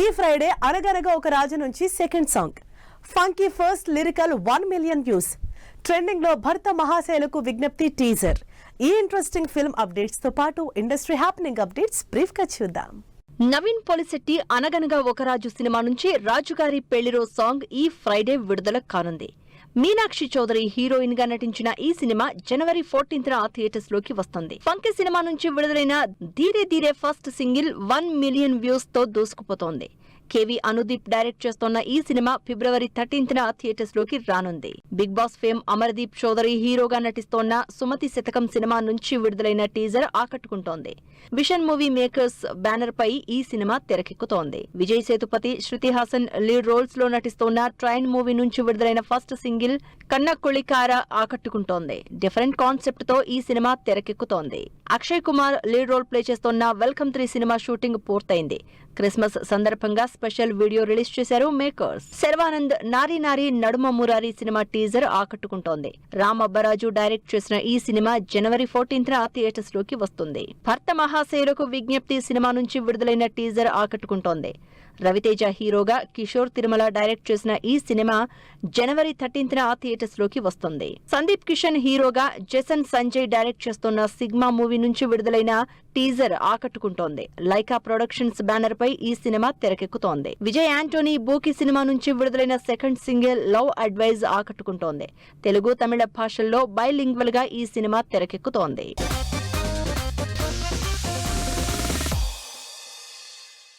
ఈ ఫ్రైడే అనగనగా ఒక రాజు నుంచి second song funky first lyrical 1 million views. Trending లో భర్త మహాశైలకు విజ్ఞప్తి టీజర్. ఈ ఇంట్రెస్టింగ్ ఫిల్మ్ అప్డేట్స్ తో పాటు ఇండస్ట్రీ హ్యాపెనింగ్ అప్డేట్స్ బ్రీఫ్ గా చూద్దాం. నవీన్ పొలిశెట్టి అనగనగా ఒక రాజు సినిమా నుంచి రాజుగారి పెళ్లిరో సాంగ్ ఈ ఫ్రైడే విడుదల కానుంది. మీనాక్షి చౌదరి హీరోయిన్ గా నటించిన ఈ సినిమా జనవరి 14న థియేటర్స్ లోకి వస్తుంది. ఫంకీ సినిమా నుంచి విడుదలైన ధీరే ధీరే ఫస్ట్ సింగిల్ 1 మిలియన్ వ్యూస్ తో దూసుకుపోతోంది. కేవీ అనుదీప్ డైరెక్ట్ చేస్తోన్న ఈ సినిమా ఫిబ్రవరి 13న థియేటర్స్ లోకి రానుంది. Bigg Boss fame Amardeep Chowdary హీరోగా నటిస్తోన్న సుమతి శతకం సినిమా నుంచి విడుదలైన టీజర్ ఆకట్టుకుంటోంది. విషన్ మూవీ మేకర్స్ బ్యానర్ పై ఈ సినిమా తెరకెక్కుతోంది. విజయ్ సేతుపతి, శృతి హాసన్ లీడ్ రోల్స్ లో నటిస్తోన్న ట్రైన్ మూవీ నుంచి విడుదలైన ఫస్ట్ సింగిల్ కన్న కొళికార ఆకట్టుకుంటోంది. డిఫరెంట్ కాన్సెప్ట్ తో ఈ సినిమా తెరకెక్కుతోంది. Akshay Kumar lead role play చేస్తోన్న వెల్కమ్ 3 సినిమా షూటింగ్ పూర్తయింది. క్రిస్మస్ సందర్భంగా స్పెషల్ వీడియో రిలీజ్ చేశారు makers. Sharwanand Nari Nari Naduma Murari cinema teaser ఆకట్టుకుంటోంది. రామ్ అబ్బరాజు డైరెక్ట్ చేసిన ఈ సినిమా జనవరి 14న థియేటర్స్ లోకి వస్తుంది. భర్త మహాశైలకు విజ్ఞప్తి సినిమా నుంచి విడుదలైన టీజర్ ఆకట్టుకుంటోంది. రవితేజ హీరోగా కిషోర్ తిరుమల డైరెక్ట్ చేసిన ఈ సినిమా జనవరి 13న థియేటర్స్ లోకి వస్తుంది. సందీప్ కిషన్ హీరోగా జసన్ సంజయ్ డైరెక్ట్ చేస్తున్న సిగ్మా మూవీ నుంచి విడుదలైన టీజర్ ఆకట్టుకుంటోంది. లైకా ప్రొడక్షన్స్ బ్యానర్ పై ఈ సినిమా తెరకెక్కుతోంది. విజయ్ యాంటోనీ బూకీ సినిమా నుంచి విడుదలైన సెకండ్ సింగిల్ లవ్ అడ్వైజ్ ఆకట్టుకుంటోంది. తెలుగు, తమిళ భాషల్లో బైలింగ్వల్ గా ఈ సినిమా తెరకెక్కుతోంది.